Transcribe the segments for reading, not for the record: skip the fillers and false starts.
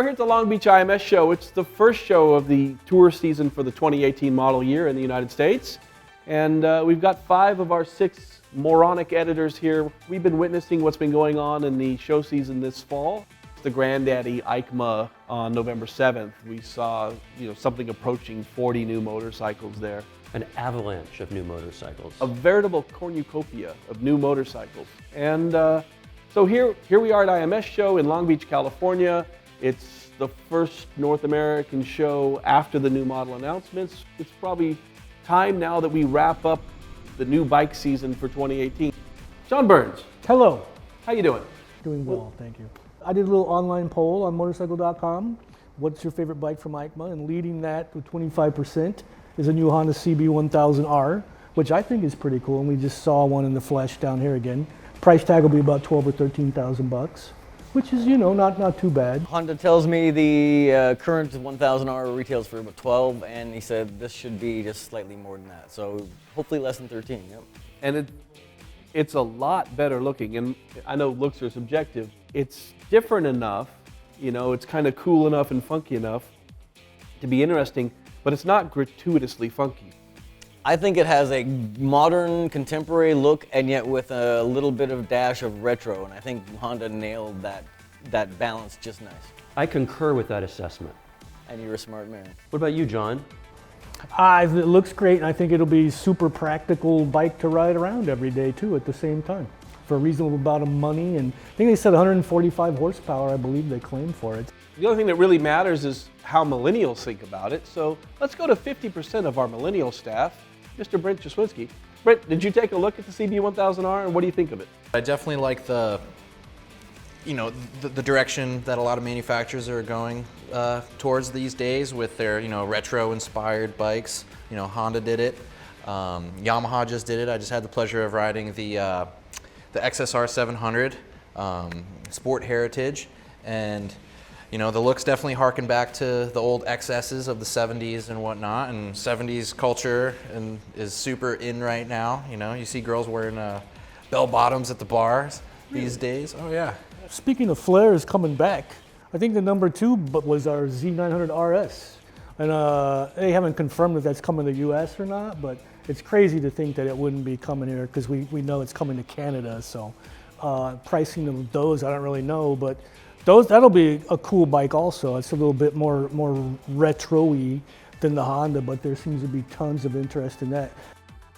We're here at the Long Beach IMS show. It's the first show of the tour season for the 2018 model year in the United States. And we've got 5 of our 6 moronic editors here. We've been witnessing what's been going on in the show season this fall. The granddaddy EICMA on November 7th. We saw something approaching 40 new motorcycles there. An avalanche of new motorcycles. A veritable cornucopia of new motorcycles. And so here we are at IMS show in Long Beach, California. It's the first North American show after the new model announcements. It's probably time now that we wrap up the new bike season for 2018. John Burns. Hello. How you doing? Doing well, thank you. I did a little online poll on Motorcycle.com. What's your favorite bike from EICMA? And leading that with 25% is a new Honda CB1000R, which I think is pretty cool. And we just saw one in the flesh down here again. Price tag will be about $12,000 or $13,000, which is, not too bad. Honda tells me the current 1000R retails for about 12, and he said this should be just slightly more than that. So hopefully less than 13. Yep. And it's a lot better looking. And I know looks are subjective. It's different enough, it's kind of cool enough and funky enough to be interesting, but it's not gratuitously funky. I think it has a modern, contemporary look, and yet with a little bit of dash of retro, and I think Honda nailed that balance just nice. I concur with that assessment. And you're a smart man. What about you, John? It looks great, and I think it'll be super practical bike to ride around every day too at the same time for a reasonable amount of money. And I think they said 145 horsepower, I believe they claimed for it. The only thing that really matters is how millennials think about it. So let's go to 50% of our millennial staff. Mr. Brent Jaswinski. Brent, did you take a look at the CB1000R and what do you think of it? I definitely like the direction that a lot of manufacturers are going towards these days with their retro-inspired bikes. Honda did it. Yamaha just did it. I just had the pleasure of riding the XSR 700 Sport Heritage, and the looks definitely harken back to the old XSs of the 70s and whatnot, and 70s culture is super in right now. You see girls wearing bell bottoms at the bars these days. Oh yeah. Speaking of flares coming back, I think the number 2 was our Z900RS. And they haven't confirmed if that's coming to the US or not, but it's crazy to think that it wouldn't be coming here because we know it's coming to Canada. So pricing of those, I don't really know, but that'll be a cool bike also. It's a little bit more retro-y than the Honda, but there seems to be tons of interest in that.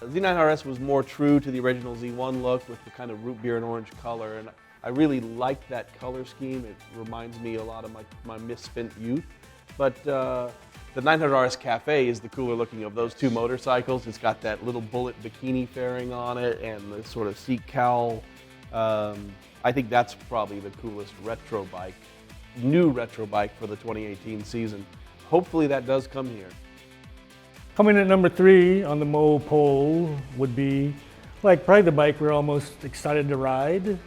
The Z900RS was more true to the original Z1 look with the kind of root beer and orange color, and I really like that color scheme. It reminds me a lot of my misspent youth. But the 900RS Cafe is the cooler looking of those 2 motorcycles. It's got that little bullet bikini fairing on it and the sort of seat cowl. I think that's probably the coolest retro bike, new retro bike for the 2018 season. Hopefully that does come here. Coming at number 3 on the Mo poll would be probably the bike we're almost excited to ride. A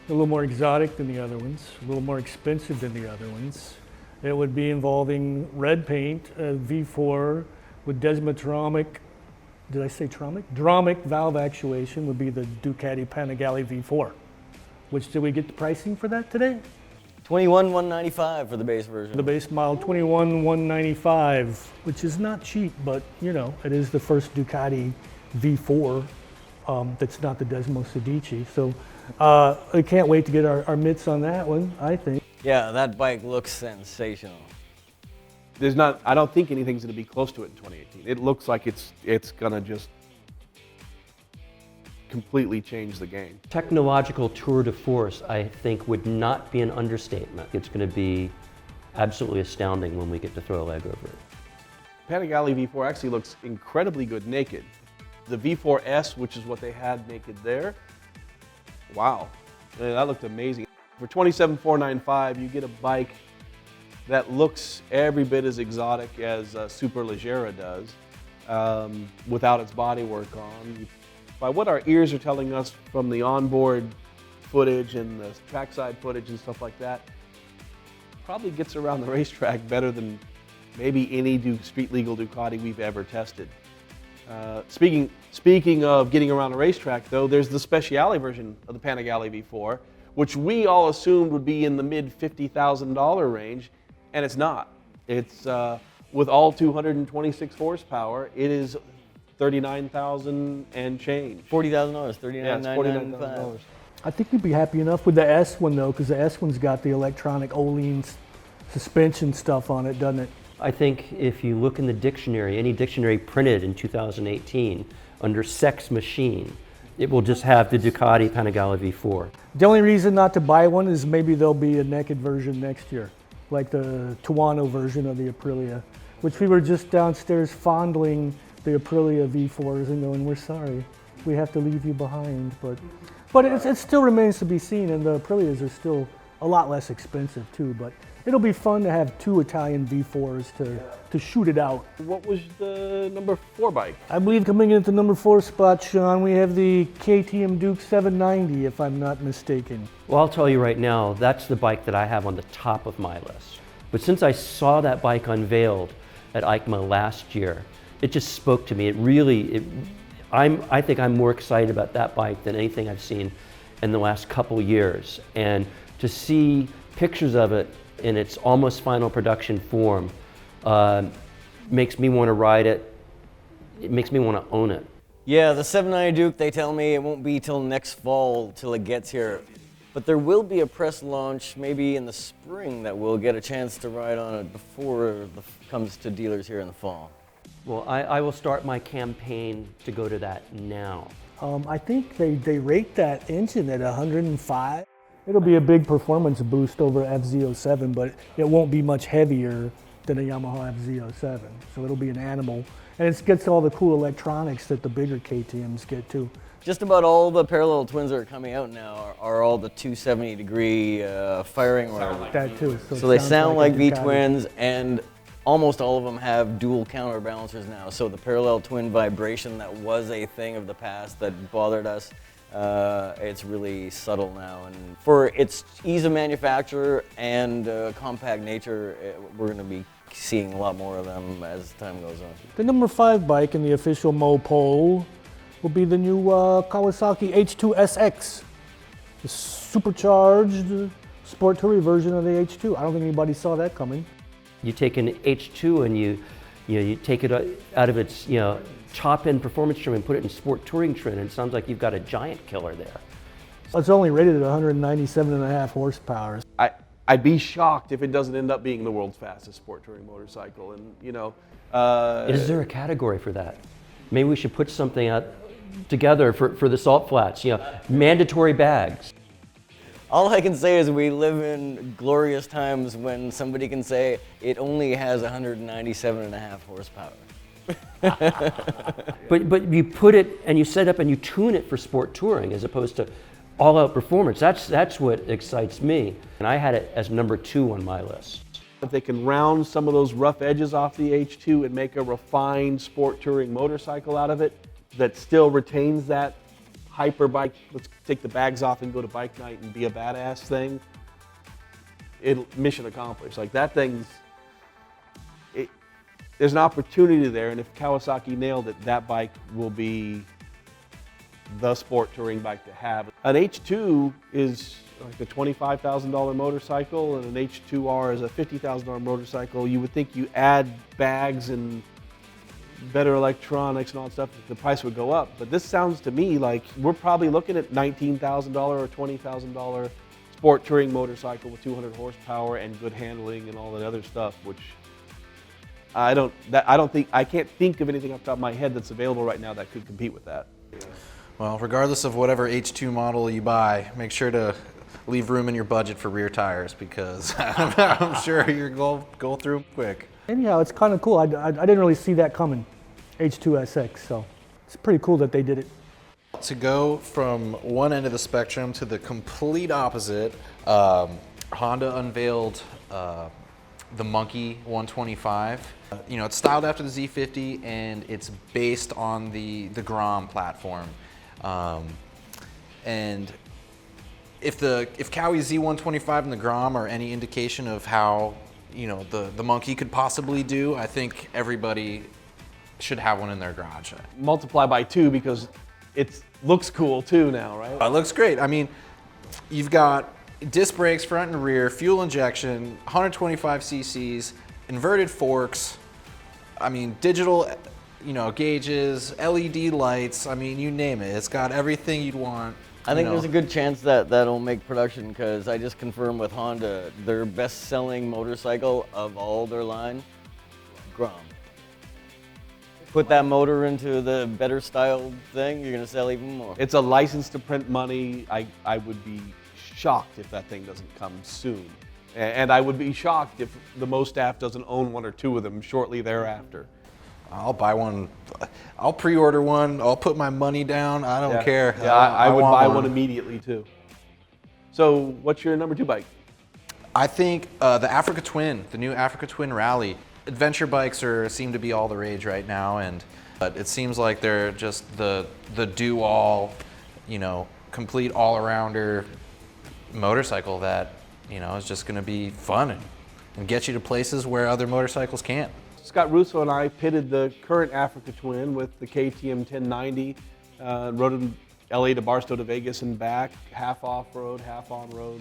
little more exotic than the other ones, a little more expensive than the other ones. It would be involving red paint, a V4 with Desmotromic, did I say Tromic? Dromic valve actuation would be the Ducati Panigale V4. Which, did we get the pricing for that today? $21,195 for the base version. The base model, $21,195, which is not cheap, but it is the first Ducati V4 that's not the Desmo Sedici. So I can't wait to get our mitts on that one, I think. Yeah, that bike looks sensational. I don't think anything's going to be close to it in 2018. It looks like it's going to just completely change the game. Technological tour de force, I think, would not be an understatement. It's going to be absolutely astounding when we get to throw a leg over it. Panigale V4 actually looks incredibly good naked. The V4S, which is what they had naked there, wow, that looked amazing. For $27,495, you get a bike that looks every bit as exotic as Superleggera does, without its bodywork on. By what our ears are telling us from the onboard footage and the trackside footage and stuff like that, probably gets around the racetrack better than maybe any street legal Ducati we've ever tested. Speaking of getting around a racetrack though, there's the Speciale version of the Panigale V4, which we all assumed would be in the mid $50,000 range, and it's not. It's with all 226 horsepower, it is 39,000 and change. $40,000, Yeah, it's $39,995. $49,000. I think you'd be happy enough with the S one though, because the S one's got the electronic Öhlins suspension stuff on it, doesn't it? I think if you look in the dictionary, any dictionary printed in 2018 under sex machine, it will just have the Ducati Panigale V4. The only reason not to buy one is maybe there'll be a naked version next year, like the Tuono version of the Aprilia, which we were just downstairs fondling the Aprilia V4s and going, we're sorry, we have to leave you behind. But it still remains to be seen, and the Aprilias are still a lot less expensive too, but it'll be fun to have two Italian V4s to shoot it out. What was the number 4 bike? I believe coming in at the number 4 spot, Sean, we have the KTM Duke 790, if I'm not mistaken. Well, I'll tell you right now, that's the bike that I have on the top of my list. But since I saw that bike unveiled at EICMA last year, it just spoke to me. I think I'm more excited about that bike than anything I've seen in the last couple years. And to see pictures of it in its almost final production form makes me want to ride it. It makes me want to own it. Yeah, the 790 Duke, they tell me it won't be till next fall till it gets here. But there will be a press launch maybe in the spring that we'll get a chance to ride on it before it comes to dealers here in the fall. Well, I will start my campaign to go to that now. I think they rate that engine at 105. It'll be a big performance boost over FZ07, but it won't be much heavier than a Yamaha FZ07. So it'll be an animal. And it gets all the cool electronics that the bigger KTMs get too. Just about all the parallel twins that are coming out now are all the 270-degree firing order. That too. So they it sound like a Ducati. V-twins, and almost all of them have dual counterbalancers now. So the parallel twin vibration that was a thing of the past that bothered us, it's really subtle now. And for its ease of manufacture and compact nature, we're going to be seeing a lot more of them as time goes on. The number 5 bike in the official Mo poll will be the new Kawasaki H2 SX, the supercharged sport touring version of the H2. I don't think anybody saw that coming. You take an H2 and you take it out of its top-end performance trim and put it in sport touring trim, and it sounds like you've got a giant killer there. It's only rated at 197.5 horsepower. I'd be shocked if it doesn't end up being the world's fastest sport touring motorcycle. And Is there a category for that? Maybe we should put something out together for the salt flats. Mandatory bags. All I can say is we live in glorious times when somebody can say it only has 197.5 horsepower. But you put it and you set up and you tune it for sport touring as opposed to all-out performance. That's what excites me. And I had it as number 2 on my list. if they can round some of those rough edges off the H2 and make a refined sport touring motorcycle out of it that still retains that hyper bike, let's take the bags off and go to bike night and be a badass thing, mission accomplished. Like that thing's, there's an opportunity there, and if Kawasaki nailed it, that bike will be the sport touring bike to have. An H2 is like a $25,000 motorcycle, and an H2R is a $50,000 motorcycle. You would think you add bags and better electronics and all that stuff, the price would go up. But this sounds to me like we're probably looking at $19,000 or $20,000 sport touring motorcycle with 200 horsepower and good handling and all that other stuff, which I can't think of anything off the top of my head that's available right now that could compete with that. Well, regardless of whatever H2 model you buy, make sure to leave room in your budget for rear tires, because I'm sure you're going to go through them quick. Anyhow, it's kind of cool. I didn't really see that coming, H2 SX, so it's pretty cool that they did it. To go from one end of the spectrum to the complete opposite, Honda unveiled the Monkey 125. You know, it's styled after the Z50 and it's based on the Grom platform. And if Kawi Z125 and the Grom are any indication of how, you know, the Monkey could possibly do, I think everybody should have one in their garage. Multiply by 2 because it looks cool too now, right? It looks great. I mean, You've got disc brakes front and rear, fuel injection, 125 cc's, inverted forks. I mean, digital, gauges, LED lights. I mean, you name it. It's got everything you'd want. I think there's a good chance that that'll make production, because I just confirmed with Honda, their best-selling motorcycle of all their line, Grom. Put that motor into the better style thing, you're gonna sell even more. It's a license to print money. I would be shocked if that thing doesn't come soon. And I would be shocked if the Mo staff doesn't own one or two of them shortly thereafter. I'll buy one. I'll pre-order one. I'll put my money down. I don't care. Yeah, I would buy one immediately too. So what's your number 2 bike? I think the Africa Twin, the new Africa Twin Rally. Adventure bikes seem to be all the rage right now, and it seems like they're just the do-all, complete all-arounder motorcycle that is just going to be fun and get you to places where other motorcycles can't. Scott Russo and I pitted the current Africa Twin with the KTM 1090, rode in LA to Barstow to Vegas and back, half off-road, half on-road.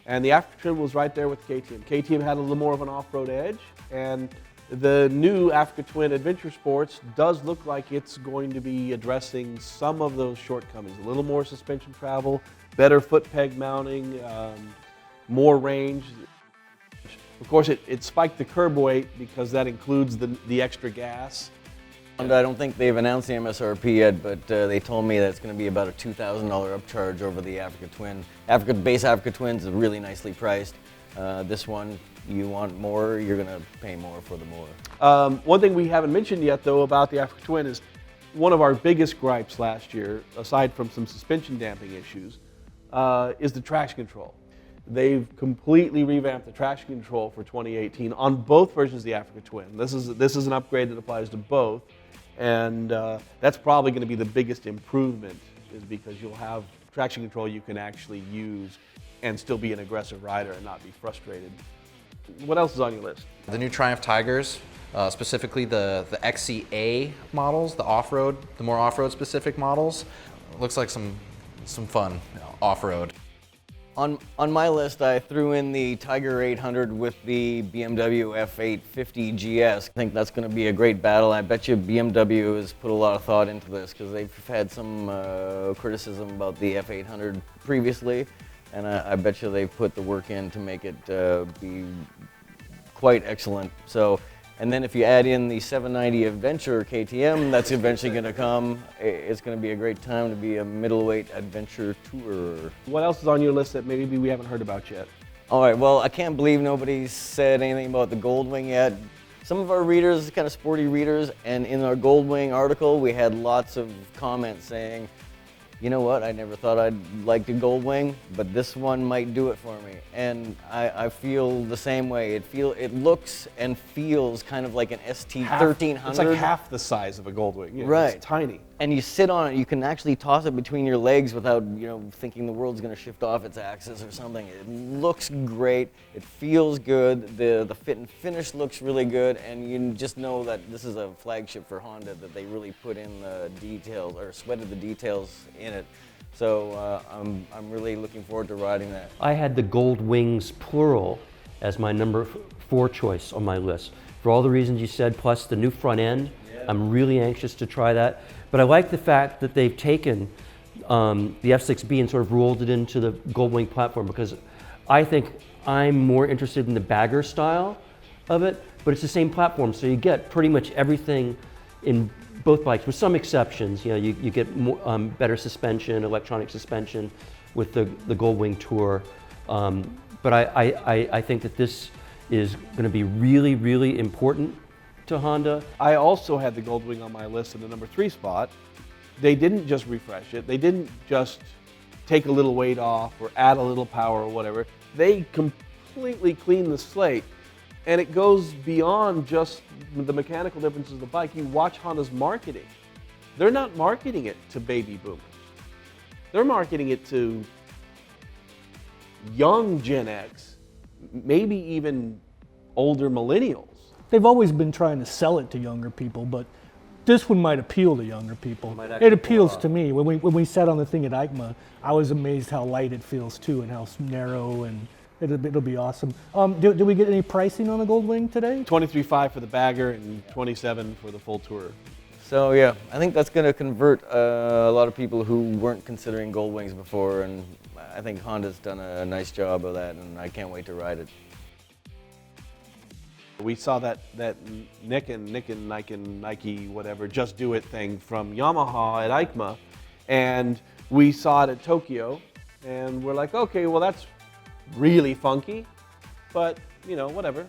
And the Africa Twin was right there with KTM. KTM had a little more of an off-road edge, and the new Africa Twin Adventure Sports does look like it's going to be addressing some of those shortcomings. A little more suspension travel, better foot peg mounting, more range. Of course, it spiked the curb weight because that includes the extra gas. And I don't think they've announced the MSRP yet, but they told me that it's going to be about a $2,000 upcharge over the Africa Twin. Base Africa Twins is really nicely priced. This one, you want more, you're going to pay more for the more. One thing we haven't mentioned yet, though, about the Africa Twin is one of our biggest gripes last year, aside from some suspension damping issues, is the traction control. They've completely revamped the traction control for 2018 on both versions of the Africa Twin. This is an upgrade that applies to both, and that's probably going to be the biggest improvement, is because you'll have traction control you can actually use and still be an aggressive rider and not be frustrated. What else is on your list? The new Triumph Tigers, specifically the XCA models, the off-road, the more off-road specific models. Looks like some fun off-road. On my list, I threw in the Tiger 800 with the BMW F850 GS. I think that's going to be a great battle. I bet you BMW has put a lot of thought into this, because they've had some criticism about the F800 previously, and I bet you they've put the work in to make it be quite excellent. So, and then if you add in the 790 Adventure KTM that's eventually going to come, it's going to be a great time to be a middleweight adventure tourer. What else is on your list that maybe we haven't heard about yet? All right, well, I can't believe nobody's said anything about the Goldwing yet. Some of our readers, kind of sporty readers, and in our Goldwing article, we had lots of comments saying, you know what, I never thought I'd like the Goldwing, but this one might do it for me. And I feel the same way. It looks and feels kind of like an ST1300. It's like half the size of a Goldwing. Yeah, right. It's tiny. And you sit on it, you can actually toss it between your legs without, thinking the world's going to shift off its axis or something. It looks great. It feels good. The fit and finish looks really good, and you just know that this is a flagship for Honda, that they really put in the details, or sweated the details in it. So I'm really looking forward to riding that. I had the Gold Wings plural as my number 4 choice on my list. For all the reasons you said, plus the new front end. I'm really anxious to try that. But I like the fact that they've taken the F6B and sort of rolled it into the Goldwing platform, because I think I'm more interested in the bagger style of it, but it's the same platform, so you get pretty much everything in both bikes, with some exceptions. You get more, better suspension, electronic suspension with the Goldwing Tour. But I think that this is going to be really, really important to Honda. I also had the Goldwing on my list in the number 3 spot. They didn't just refresh it. They didn't just take a little weight off or add a little power or whatever. They completely cleaned the slate. And it goes beyond just the mechanical differences of the bike. You watch Honda's marketing. They're not marketing it to baby boomers. They're marketing it to young Gen X, maybe even older millennials. They've always been trying to sell it to younger people, but this one might appeal to younger people. It appeals to me. When we sat on the thing at EICMA, I was amazed how light it feels too, and how narrow, and it'll be awesome. Do we get any pricing on the Goldwing today? 23.5 for the bagger and 27 for the full tour. So yeah, I think that's going to convert a lot of people who weren't considering Goldwings before, and I think Honda's done a nice job of that, and I can't wait to ride it. We saw that Niken, Nike, whatever, Just Do It thing from Yamaha at EICMA, and we saw it at Tokyo, and we're like, okay, well that's really funky, but you know, whatever.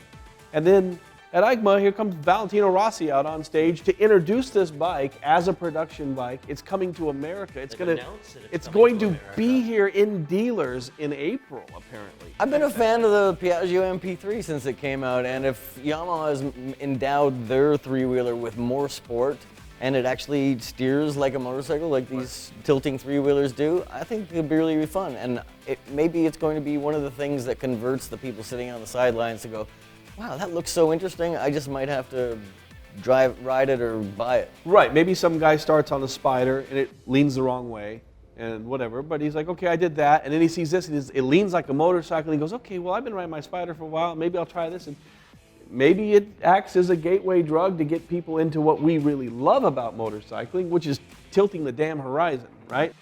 And then at EICMA, here comes Valentino Rossi out on stage to introduce this bike as a production bike. It's coming to America. It's going to be here in dealers in April, apparently. I've been a fan of the Piaggio MP3 since it came out, and if Yamaha has endowed their three-wheeler with more sport, and it actually steers like a motorcycle, like these tilting three-wheelers do, I think it'll be really fun. And maybe it's going to be one of the things that converts the people sitting on the sidelines to go, wow, that looks so interesting, I just might have to ride it or buy it. Right, maybe some guy starts on a Spider and it leans the wrong way and whatever, but he's like, okay, I did that, and then he sees this and it leans like a motorcycle, and he goes, okay, well, I've been riding my Spider for a while, maybe I'll try this. And maybe it acts as a gateway drug to get people into what we really love about motorcycling, which is tilting the damn horizon, right?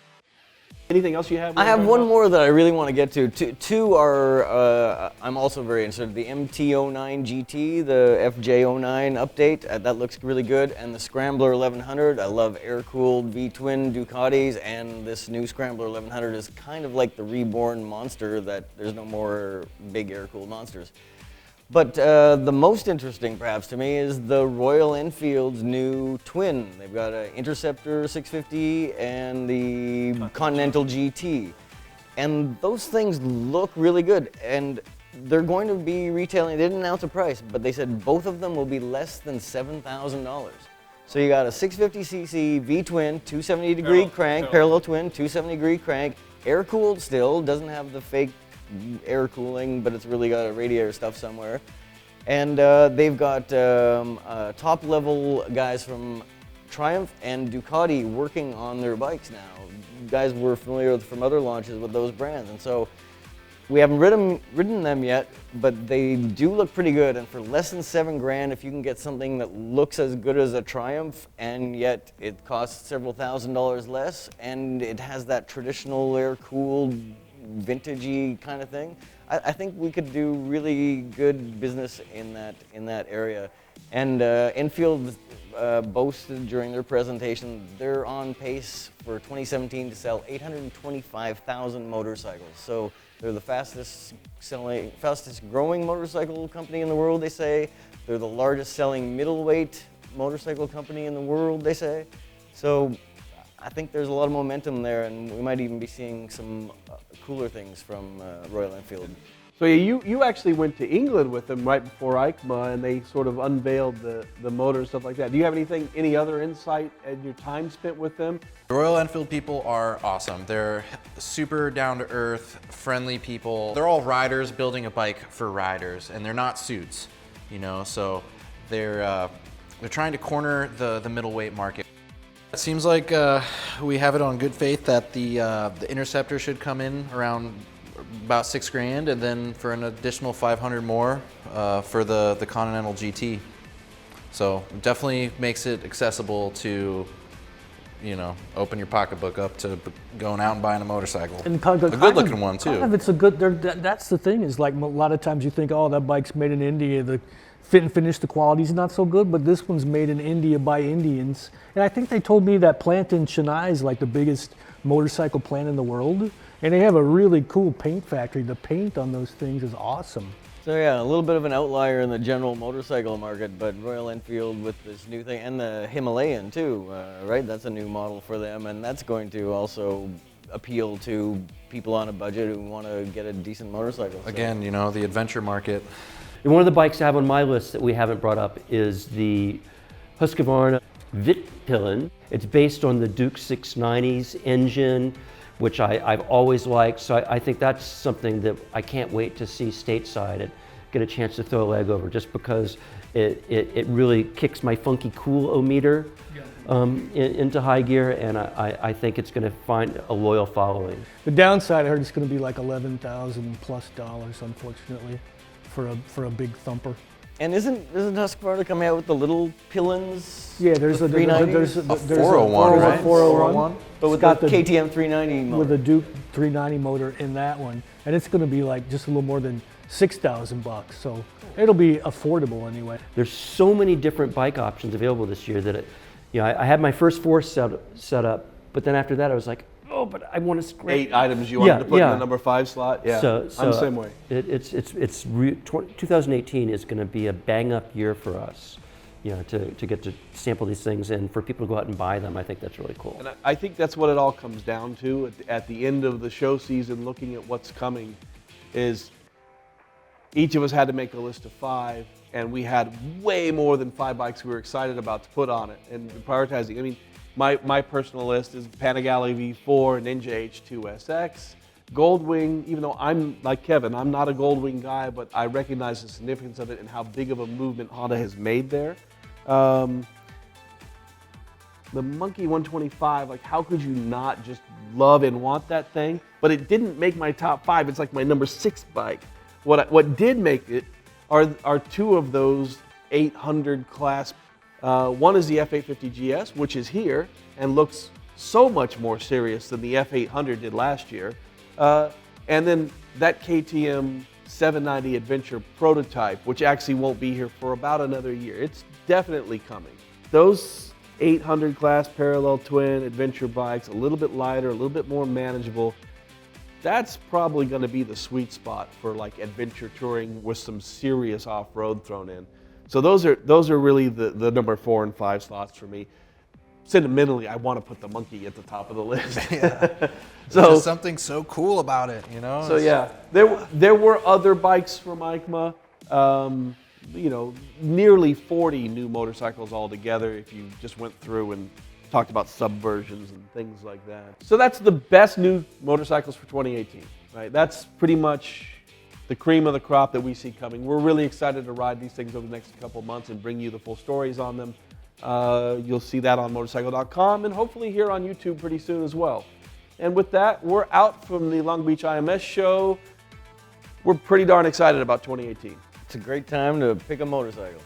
Anything else you have? I have one more that I really want to get to. Two are, I'm also very interested. The MT-09 GT, the FJ09 update, that looks really good. And the Scrambler 1100, I love air-cooled V-twin Ducatis, and this new Scrambler 1100 is kind of like the reborn monster that there's no more big air-cooled monsters. But the most interesting, perhaps, to me is the Royal Enfield's new twin. They've got an Interceptor 650 and the Continental GT. And those things look really good. And they're going to be retailing, they didn't announce a price, but they said both of them will be less than $7,000. So you got a 650cc V-twin, 270-degree crank, parallel twin, 270-degree crank, air-cooled still, doesn't have the fake air cooling, but it's really got a radiator stuff somewhere. And they've got top level guys from Triumph and Ducati working on their bikes now. Guys we're familiar with from other launches with those brands. And so we haven't ridden them yet, but they do look pretty good. And for less than $7,000, if you can get something that looks as good as a Triumph, and yet it costs several $1,000s less, and it has that traditional air-cooled vintagey kind of thing, I think we could do really good business in that area. And Enfield boasted during their presentation they're on pace for 2017 to sell 825,000 motorcycles. So they're the fastest growing motorcycle company in the world, they say. They're the largest selling middleweight motorcycle company in the world, they say. So I think there's a lot of momentum there, and we might even be seeing some cooler things from Royal Enfield. So you actually went to England with them right before EICMA, and they sort of unveiled the motor and stuff like that. Do you have any other insight at your time spent with them? The Royal Enfield people are awesome. They're super down-to-earth, friendly people. They're all riders building a bike for riders, and they're not suits, you know. So they're trying to corner the middleweight market. It seems like we have it on good faith that the Interceptor should come in around about $6,000, and then for an additional 500 more for the Continental GT. So definitely makes it accessible to, you know, open your pocketbook up to going out and buying a motorcycle. And a good-looking one too. Kind of it's a good. That's the thing, is like a lot of times you think, oh, that bike's made in India. The fit and finish, the quality's not so good, but this one's made in India by Indians. And I think they told me that plant in Chennai is like the biggest motorcycle plant in the world. And they have a really cool paint factory. The paint on those things is awesome. So yeah, a little bit of an outlier in the general motorcycle market, but Royal Enfield with this new thing, and the Himalayan too, right? That's a new model for them, and that's going to also appeal to people on a budget who want to get a decent motorcycle. So. Again, you know, the adventure market. And one of the bikes I have on my list that we haven't brought up is the Husqvarna Vitpilen. It's based on the Duke 690's engine, which I've always liked. So I think that's something that I can't wait to see stateside get a chance to throw a leg over, just because it really kicks my funky cool-o-meter into high gear, and I think it's going to find a loyal following. The downside, I heard it's going to be like $11,000 plus, unfortunately, for a big thumper. And isn't Husqvarna coming out with the little Pilens? Yeah, there's a 401, right? 401. But with the KTM 390 motor. With a Duke 390 motor in that one, and it's going to be like just a little more than $6,000. So it'll be affordable anyway. There's so many different bike options available this year that I had my first 4 set up, but then after that I was like, oh, but I want to scrape 8 items you wanted to put in the number 5 slot. Yeah, so I'm the same way. 2018 is going to be a bang up year for us, to get to sample these things and for people to go out and buy them. I think that's really cool. And I think that's what it all comes down to at the end of the show season, looking at what's coming, is each of us had to make a list of 5, and we had way more than 5 bikes we were excited about to put on it and prioritizing. I mean, my personal list is Panigale V4, Ninja H2 SX, Goldwing. Even though I'm like Kevin, I'm not a Goldwing guy, but I recognize the significance of it and how big of a movement Honda has made there. The Monkey 125, like, how could you not just love and want that thing? But it didn't make my top 5. It's like my number 6 bike. What did make it are 2 of those 800 class. One is the F850 GS, which is here and looks so much more serious than the F800 did last year. And then that KTM 790 Adventure prototype, which actually won't be here for about another year. It's definitely coming. Those 800 class parallel twin adventure bikes, a little bit lighter, a little bit more manageable. That's probably going to be the sweet spot for like adventure touring with some serious off-road thrown in. So those are really the number 4 and 5 slots for me. Sentimentally, I want to put the Monkey at the top of the list. Yeah. So There's something so cool about it, So yeah, there were other bikes from EICMA. Nearly 40 new motorcycles altogether if you just went through and talked about subversions and things like that. So that's the best new motorcycles for 2018, right? That's pretty much the cream of the crop that we see coming. We're really excited to ride these things over the next couple of months and bring you the full stories on them. You'll see that on Motorcycle.com and hopefully here on YouTube pretty soon as well. And with that, we're out from the Long Beach IMS show. We're pretty darn excited about 2018. It's a great time to pick a motorcycle.